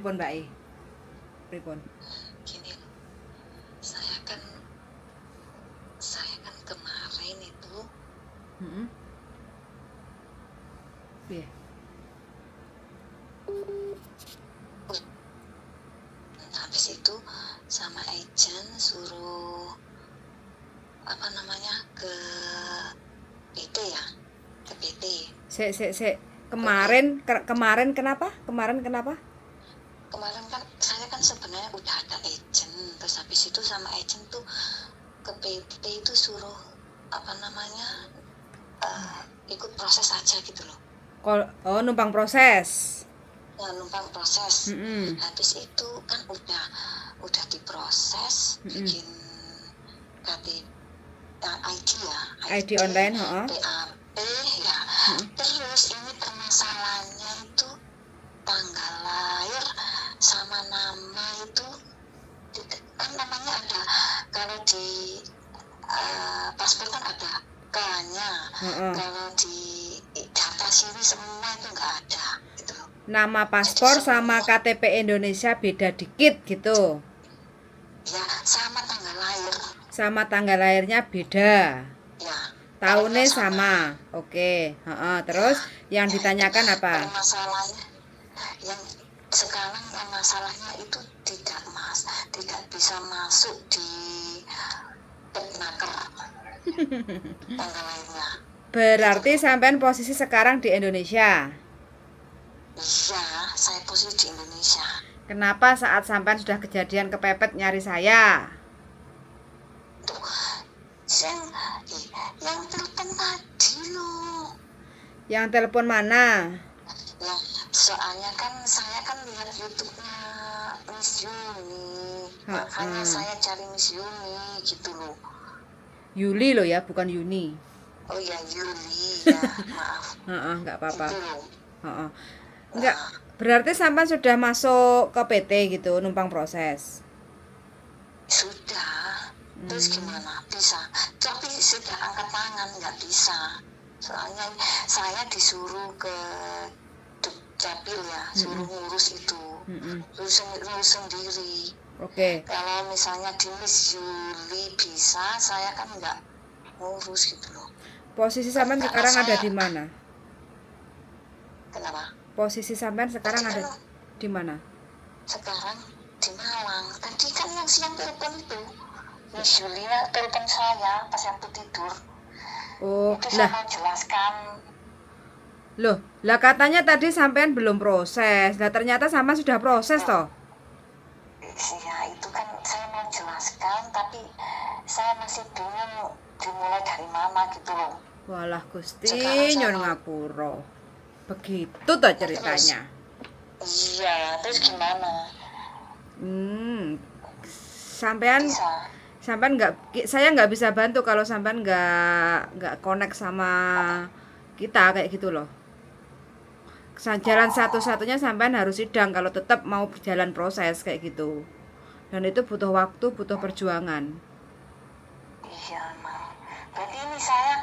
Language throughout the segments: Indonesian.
Pripun Mbak I? Pripun? Gini, saya kan kemarin itu Piye? habis itu sama agent suruh ke PT ya, ke PT. Sik. Kemarin kenapa? Kemarin kan saya kan sebenarnya udah ada agent, terus habis itu sama agent tuh ke PT itu suruh ikut proses aja gitu loh. Oh, numpang proses. Ya, numpang proses. Habis itu kan udah diproses, bikin KTP, ID ya, ID online, PAP ya. Terus ini permasalahannya itu tanggal lahir sama nama itu kan namanya ada, kalau di paspor kan ada K-nya, kalau di data sini semua itu nggak ada gitu loh. Nama paspor sama KTP Indonesia beda dikit gitu. Ya, sama tanggal lahir. Sama tanggal lahirnya beda. Ya. Tahunnya sama. Oke. Terus ya, yang ditanyakan apa? Masalahnya yang sekarang masalahnya itu tidak bisa masuk di Pernaker tanggal lahirnya. Berarti sampean posisi sekarang di Indonesia. Iya, saya posisi di Indonesia. Kenapa saat sampean sudah kejadian kepepet nyari saya? Tuh, yang telepon tadi loh. Yang telepon mana? Ya, soalnya kan saya kan lihat YouTube-nya Miss Yuni, makanya saya cari Miss Yuni gitu loh. Yuli loh ya, bukan Yuni. Oh ya, Yuli ya, maaf. Nggak apa-apa. Gitu. Enggak, berarti sampai sudah masuk ke PT gitu, numpang proses. Sudah. Terus gimana? Bisa. Tapi sudah angkat tangan, nggak bisa. Soalnya saya disuruh ke Dukcapil ya, suruh ngurus itu. Ngurus sendiri. Oke. Kalau misalnya di Miss Yuli bisa, saya kan nggak ngurus gitu loh. Posisi sampean sekarang ada di mana? Kenapa? Posisi sampean sekarang ada di mana? Sekarang di Malang. Tadi kan yang siang telepon itu, Miss Yulia telepon saya pas waktu tidur. Oh, itu saya mau jelaskan. Loh, lah katanya tadi sampean belum proses. Lah ternyata sama sudah proses toh. Iya, itu kan saya mau jelaskan, tapi saya masih bingung dimulai dari mana gitu loh. Walah Gusti nyon ngapura. Begitu toh ceritanya. Iya, terus gimana? Sampean saya nggak bisa bantu kalau sampean nggak connect sama kita kayak gitu loh. Jalan satu-satunya sampean harus sidang kalau tetap mau berjalan proses kayak gitu. Dan itu butuh waktu, butuh perjuangan. Iya, Mang. Berarti ini saya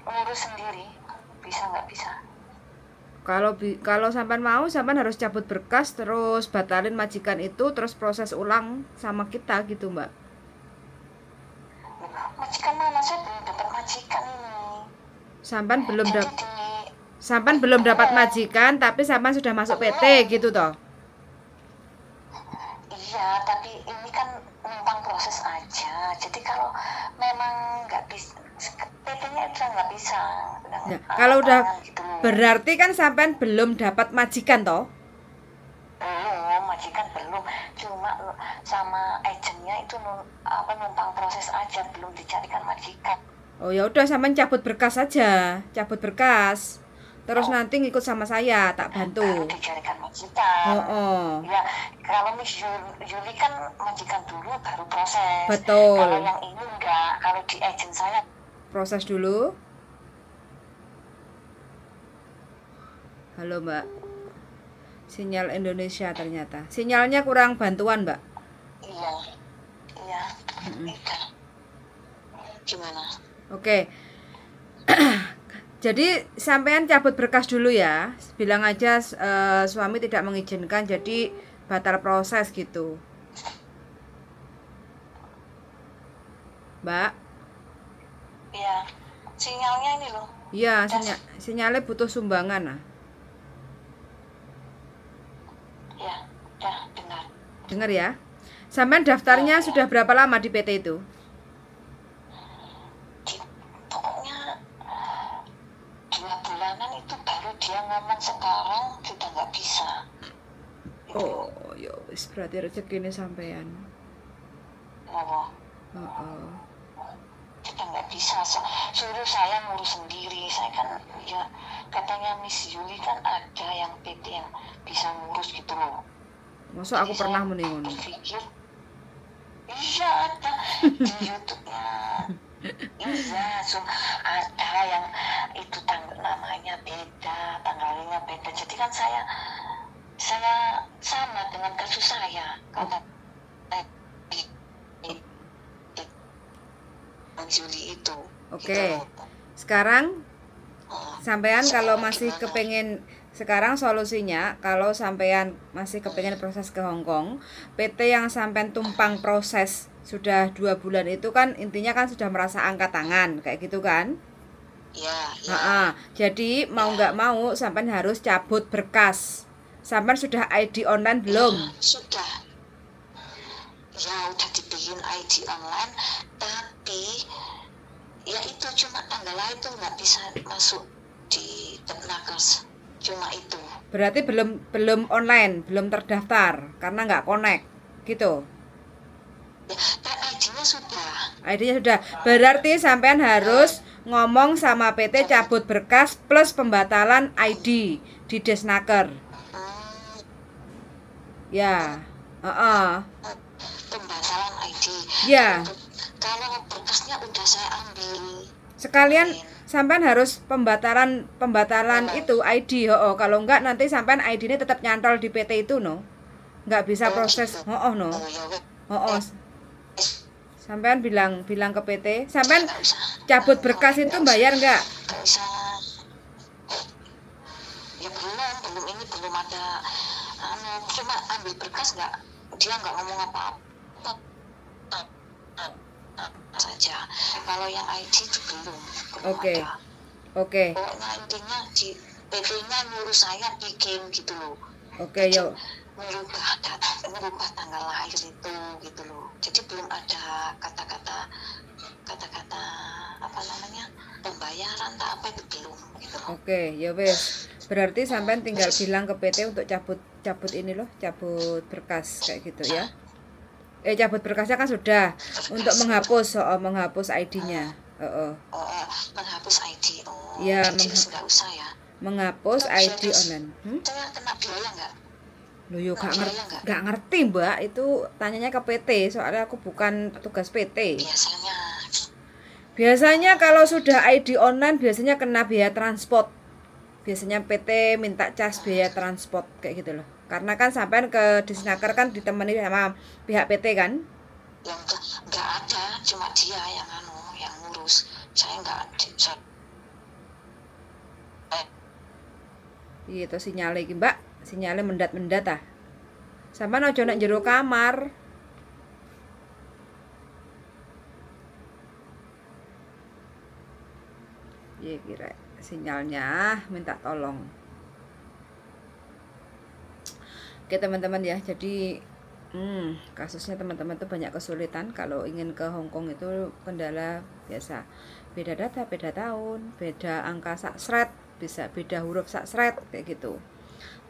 ngurus sendiri, bisa nggak bisa? Kalau sampean mau, sampean harus cabut berkas, terus batalin majikan itu, terus proses ulang sama kita gitu, Mbak. Majikan mana? Saya belum dapat majikan ini. Sampean belum dapat majikan, tapi sampean sudah masuk PT gitu toh. Iya, tapi ini kan numpang proses aja. Jadi kalau memang nggak bisa, PT-nya udah nggak bisa. Kalau udah gitu. Berarti kan sampean belum dapat majikan toh? Belum, majikan belum. Cuma sama agennya itu numpang proses aja, belum dicarikan majikan. Oh ya udah, sampean cabut berkas saja, cabut berkas. Terus nanti ngikut sama saya, tak bantu. Baru dicarikan majikan. Ya, kalau Miss Yuli kan majikan dulu baru proses. Betul. Kalau yang ini enggak, kalau di agent saya proses dulu. Halo Mbak. Sinyal Indonesia ternyata. Sinyalnya kurang bantuan, Mbak. Iya. Gimana? Oke. Jadi sampean cabut berkas dulu ya. Bilang aja suami tidak mengizinkan. Jadi batal proses gitu. Mbak, Iya, sinyalnya ini loh. iya Tes. sinyalnya butuh sumbangan nah. Ya, ya benar. Dengar ya. Sampean daftarnya Ya, sudah berapa lama di PT itu? pokoknya 2 bulanan itu baru dia ngomong sekarang sudah nggak bisa. Itu Oh, ya wis berarti rezeki ini sampean. loh. Heeh. Kita nggak bisa suruh saya ngurus sendiri. Saya kan ya katanya Miss Yuli kan ada yang PT yang bisa ngurus gitu loh. Masa aku Jadi pernah saya muni ngono. berpikir iya ada di YouTube-nya. Iya, ada yang itu namanya beda, tanggalnya beda. Jadi kan saya sama dengan kasus saya. Kata Juli itu. Oke. Gitu. Sekarang sampean kalau Sekarang masih gimana? kepengen, sekarang solusinya kalau sampean masih kepengen proses ke Hong Kong, PT yang sampean tumpang proses sudah 2 bulan itu kan intinya kan sudah merasa angkat tangan kayak gitu kan. Ya. Jadi mau nggak mau sampean harus cabut berkas. Sampean sudah ID online belum? Sudah. Ya udah dibikin ID online, tapi ya itu cuma tanggal lain tuh nggak bisa masuk di Kepnakes, cuma itu. Berarti belum online, belum terdaftar karena nggak connect gitu. Ya, kan ID-nya sudah. ID-nya sudah. Berarti sampean harus ngomong sama PT cabut berkas plus pembatalan ID di Desnaker. Hmm, Ya. Pembatalan ID. Ya. Kalau berkasnya udah saya ambil. Sekalian sampean harus pembatalan itu ID. Kalau enggak nanti sampean ID-nya tetap nyantol di PT itu no. Enggak bisa proses. No. Ya, Sampean bilang ke PT, sampean cabut berkas itu bayar enggak? nggak usah. Ya belum ini belum ada cuma ambil berkas dia nggak ngomong apa-apa saja. Kalau yang ID itu belum Oke. ada. Pokoknya intinya di PT-nya nyuruh saya bikin gitu loh. Oke, yuk. merubah tanggal lahir itu gitu loh. Jadi belum ada kata-kata apa namanya pembayaran tak apa itu belum gitu loh. Oke, ya wes. Berarti sampean tinggal bilang ke PT untuk cabut ini loh, cabut berkas kayak gitu ya. Cabut berkasnya kan sudah. Untuk menghapus ID-nya. Menghapus ID. Ya, jadi nggak usah ya. menghapus ID online. Saya kena biaya nggak? Loh, yo gak ngerti Mbak, itu tanyanya ke PT, soalnya aku bukan petugas PT. Biasanya kalau sudah ID online biasanya kena biaya transport. Biasanya PT minta cas biaya transport kayak gitu loh. Karena kan sampean ke Disnaker kan ditemani sama pihak PT kan? Yang nggak ada, cuma dia yang ngurus. Saya nggak ada. Itu sinyalnya iki Mbak, sinyalnya mendat-mendat ah. Sampean aja nek jero kamar. Iya kira sinyalnya minta tolong. Oke teman-teman ya, jadi kasusnya teman-teman tuh banyak kesulitan kalau ingin ke Hong Kong. Itu kendala biasa, beda data, beda tahun, beda angka saksret, bisa beda huruf saksret kayak gitu.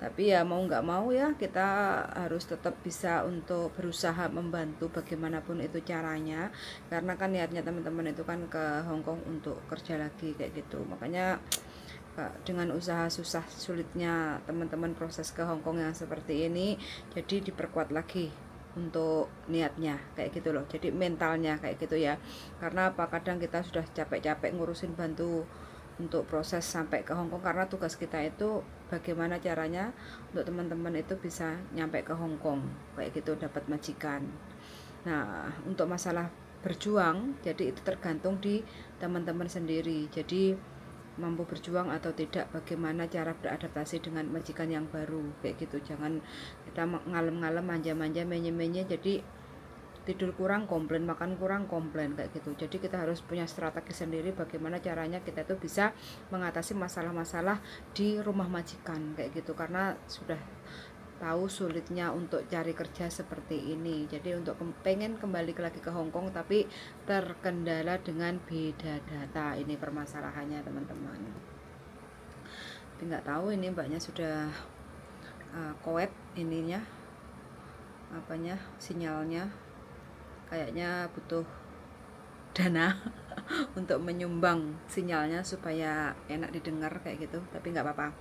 Tapi ya mau nggak mau ya kita harus tetap bisa untuk berusaha membantu bagaimanapun itu caranya, karena kan niatnya teman-teman itu kan ke Hong Kong untuk kerja lagi kayak gitu. Makanya dengan usaha susah sulitnya teman-teman proses ke Hong Kong yang seperti ini, jadi diperkuat lagi untuk niatnya kayak gitu loh, jadi mentalnya kayak gitu ya. Karena apa, kadang kita sudah capek-capek ngurusin bantu untuk proses sampai ke Hong Kong, karena tugas kita itu bagaimana caranya untuk teman-teman itu bisa nyampe ke Hong Kong kayak gitu, dapat majikan. Nah untuk masalah berjuang, jadi itu tergantung di teman-teman sendiri. Jadi mampu berjuang atau tidak, bagaimana cara beradaptasi dengan majikan yang baru kayak gitu. Jangan kita ngalem-ngalem, manja-manja, menye-menye, jadi tidur kurang komplain, makan kurang komplain kayak gitu. Jadi kita harus punya strategi sendiri bagaimana caranya kita itu bisa mengatasi masalah-masalah di rumah majikan kayak gitu, karena sudah tahu sulitnya untuk cari kerja seperti ini. Jadi untuk pengen kembali lagi ke Hong Kong tapi terkendala dengan beda data, ini permasalahannya teman-teman. Tapi nggak tahu ini mbaknya sudah koet ininya apanya, sinyalnya kayaknya butuh dana untuk menyumbang sinyalnya supaya enak didengar kayak gitu, tapi nggak apa-apa.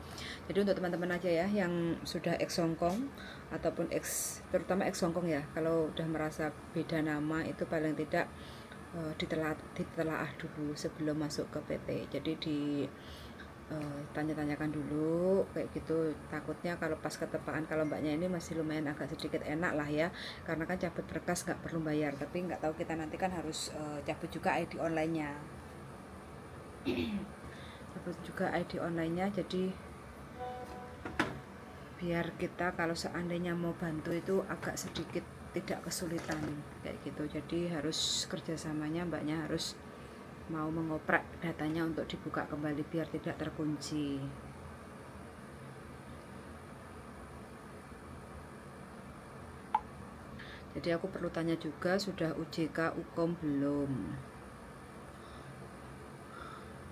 Jadi untuk teman-teman aja ya yang sudah ex Hong Kong ataupun terutama ex Hong Kong ya, kalau udah merasa beda nama itu paling tidak ditelaah dulu sebelum masuk ke PT. Jadi tanya-tanyakan dulu kayak gitu, takutnya kalau pas ketepaan, kalau mbaknya ini masih lumayan agak sedikit enak lah ya, karena kan cabut berkas nggak perlu bayar, tapi nggak tahu kita nanti kan harus cabut juga ID online-nya cabut juga ID online-nya. Jadi biar kita kalau seandainya mau bantu itu agak sedikit tidak kesulitan kayak gitu. Jadi harus kerjasamanya mbaknya harus mau mengoprek datanya untuk dibuka kembali biar tidak terkunci. Jadi aku perlu tanya juga, sudah UJK Ukom belum,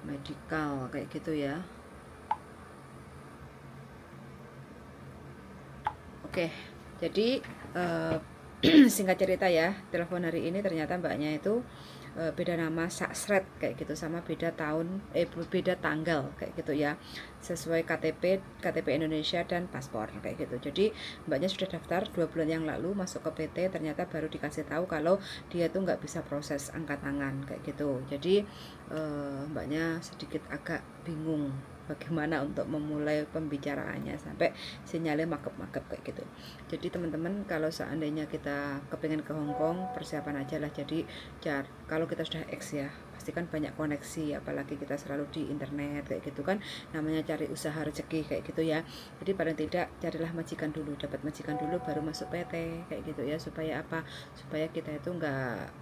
medical kayak gitu ya. Oke, jadi singkat cerita ya, telepon hari ini ternyata mbaknya itu beda nama saksret kayak gitu, sama beda tahun beda tanggal kayak gitu ya, sesuai KTP Indonesia dan paspor kayak gitu. Jadi mbaknya sudah daftar 2 bulan yang lalu masuk ke PT, ternyata baru dikasih tahu kalau dia tuh nggak bisa proses angkat tangan kayak gitu. Jadi mbaknya sedikit agak bingung bagaimana untuk memulai pembicaraannya sampai sinyalnya makep-makep kayak gitu. Jadi teman-teman kalau seandainya kita kepengen ke Hong Kong, persiapan aja lah. Jadi kalau kita sudah X ya, pastikan banyak koneksi, apalagi kita selalu di internet kayak gitu kan, namanya cari usaha rezeki kayak gitu ya. Jadi paling tidak carilah majikan dulu, dapat majikan dulu baru masuk PT kayak gitu ya, supaya apa, supaya kita itu enggak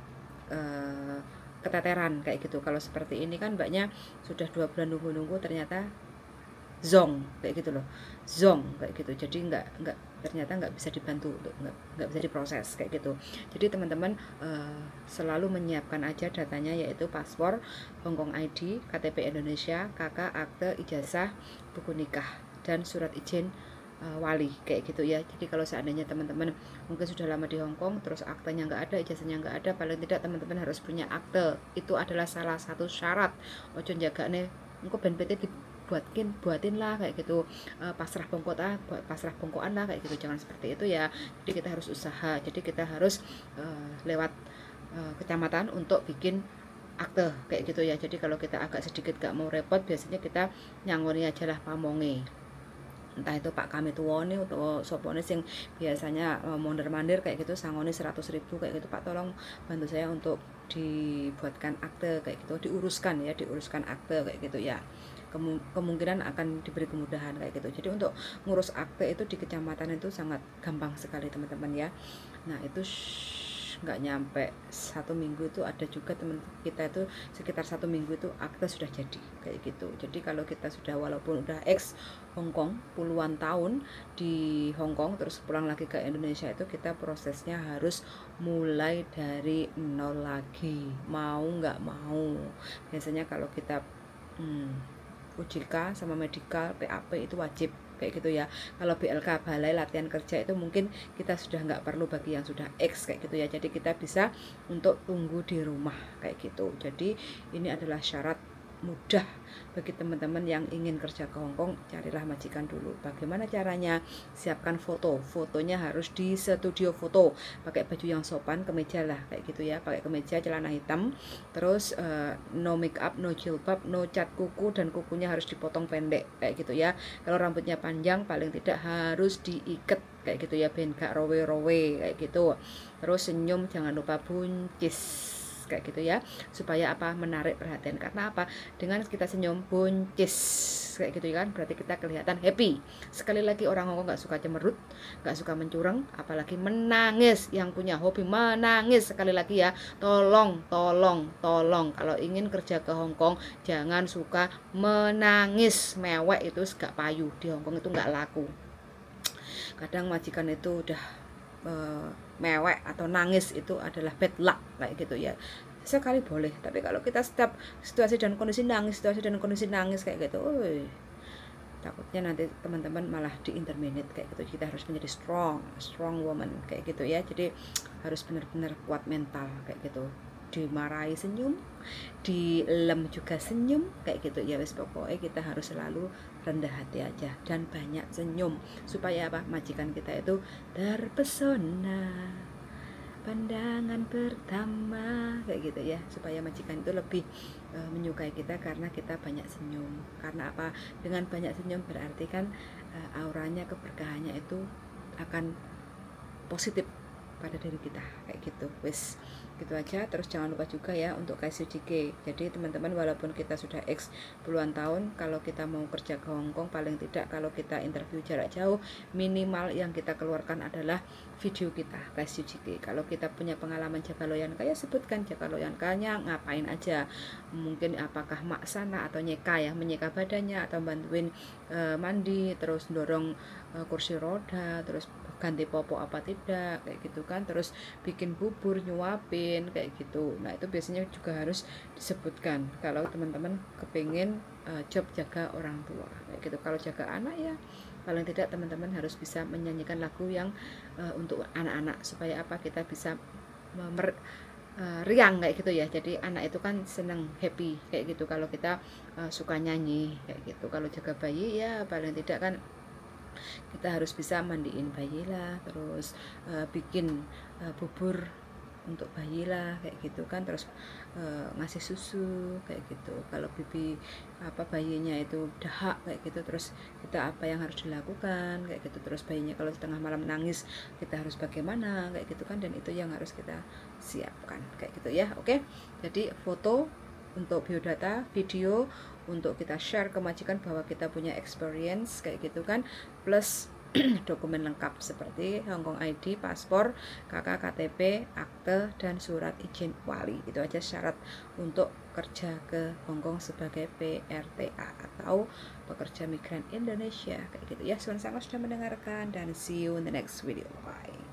keteteran kayak gitu. Kalau seperti ini kan mbaknya sudah 2 bulan nunggu-nunggu, ternyata zong kayak gitu loh, zong kayak gitu. Jadi ternyata nggak bisa dibantu, nggak bisa diproses kayak gitu. Jadi teman-teman selalu menyiapkan aja datanya, yaitu paspor, Hongkong ID, KTP Indonesia, KK, akte, ijazah, buku nikah, dan surat izin wali kayak gitu ya. Jadi kalau seandainya teman-teman mungkin sudah lama di Hong Kong terus aktenya nggak ada, ijazahnya nggak ada, paling tidak teman-teman harus punya akte. Itu adalah salah satu syarat. Ojo jagane engko ben PT buatin lah kayak gitu, pasrah bongkoan lah kayak gitu, jangan seperti itu ya. Jadi kita harus usaha, jadi kita harus lewat kecamatan untuk bikin akte kayak gitu ya. Jadi kalau kita agak sedikit gak mau repot, biasanya kita nyangoni aja lah pamonge, entah itu Pak kami tuwone atau sopone sing biasanya mondar-mandir kayak gitu, sangoni 100.000 kayak gitu, Pak tolong bantu saya untuk dibuatkan akte kayak gitu, diuruskan akte kayak gitu ya. Kemungkinan akan diberi kemudahan kayak gitu. Jadi untuk ngurus akte itu di kecamatan itu sangat gampang sekali teman-teman ya. Nah itu nggak nyampe 1 minggu itu ada juga teman kita itu sekitar 1 minggu itu akte sudah jadi kayak gitu. Jadi kalau kita sudah walaupun udah ex Hong Kong puluhan tahun di Hong Kong terus pulang lagi ke Indonesia, itu kita prosesnya harus mulai dari nol lagi, mau nggak mau. Biasanya kalau kita UJK sama medical PAP itu wajib kayak gitu ya. Kalau BLK balai latihan kerja itu mungkin kita sudah nggak perlu bagi yang sudah X kayak gitu ya. Jadi kita bisa untuk tunggu di rumah kayak gitu. Jadi ini adalah syarat mudah bagi teman-teman yang ingin kerja ke Hong Kong. Carilah majikan dulu. Bagaimana caranya? Siapkan fotonya harus di studio foto, pakai baju yang sopan, kemeja lah kayak gitu ya, pakai kemeja celana hitam, terus no make up, no jilbab, no cat kuku, dan kukunya harus dipotong pendek kayak gitu ya. Kalau rambutnya panjang paling tidak harus diikat kayak gitu ya, ben gak rowe-rowe kayak gitu. Terus senyum jangan lupa buncis kayak gitu ya, supaya apa, menarik perhatian. Karena apa, dengan kita senyum buncis kayak gitu kan, berarti kita kelihatan happy. Sekali lagi, orang Hongkong nggak suka cemerut, nggak suka mencurang, apalagi menangis. Yang punya hobi menangis, sekali lagi ya, tolong kalau ingin kerja ke Hongkong jangan suka menangis. Mewek itu gak payu, di Hongkong itu nggak laku. Kadang majikan itu udah mewek atau nangis itu adalah bad luck kayak gitu ya. Sekali boleh, tapi kalau kita setiap situasi dan kondisi nangis kayak gitu, takutnya nanti teman-teman malah di interminate kayak gitu. Kita harus menjadi strong woman kayak gitu ya. Jadi harus benar-benar kuat mental kayak gitu. Dimarahi senyum, dilem juga senyum kayak gitu ya. Wes pokoknya kita harus selalu rendah hati aja dan banyak senyum, supaya apa, majikan kita itu terpesona pandangan pertama kayak gitu ya, supaya majikan itu lebih menyukai kita karena kita banyak senyum. Karena apa, dengan banyak senyum berarti kan auranya, keberkahannya itu akan positif pada diri kita kayak gitu. Wes gitu aja. Terus jangan lupa juga ya untuk KSUJK. Jadi teman-teman, walaupun kita sudah X puluhan tahun, kalau kita mau kerja ke Hongkong, paling tidak kalau kita interview jarak jauh, minimal yang kita keluarkan adalah video kita KSUJK. Kalau kita punya pengalaman jaga loyanka, ya sebutkan jaga loyankanya ngapain aja. Mungkin apakah maksana atau nyeka ya, menyeka badannya, atau bantuin mandi, terus dorong kursi roda, terus ganti popok apa tidak kayak gitu kan, terus bikin bubur, nyuapin kayak gitu. Nah itu biasanya juga harus disebutkan kalau teman-teman kepingin job jaga orang tua kayak gitu. Kalau jaga anak ya paling tidak teman-teman harus bisa menyanyikan lagu yang untuk anak-anak, supaya apa, kita bisa riang kayak gitu ya. Jadi anak itu kan seneng, happy kayak gitu kalau kita suka nyanyi kayak gitu. Kalau jaga bayi ya paling tidak kan kita harus bisa mandiin bayi lah, terus bikin bubur untuk bayi lah kayak gitu kan, terus ngasih susu kayak gitu. Kalau bayinya itu dahak kayak gitu, terus kita apa yang harus dilakukan kayak gitu. Terus bayinya kalau setengah malam nangis, kita harus bagaimana kayak gitu kan, dan itu yang harus kita siapkan kayak gitu ya. Oke, jadi foto untuk biodata, video untuk kita share ke majikan bahwa kita punya experience kayak gitu kan, plus dokumen lengkap seperti Hongkong ID, paspor, KK, KTP, akte, dan surat izin wali. Itu aja syarat untuk kerja ke Hongkong sebagai PRTA atau pekerja migran Indonesia kayak gitu ya. Sudah mendengarkan dan see you in the next video. Bye.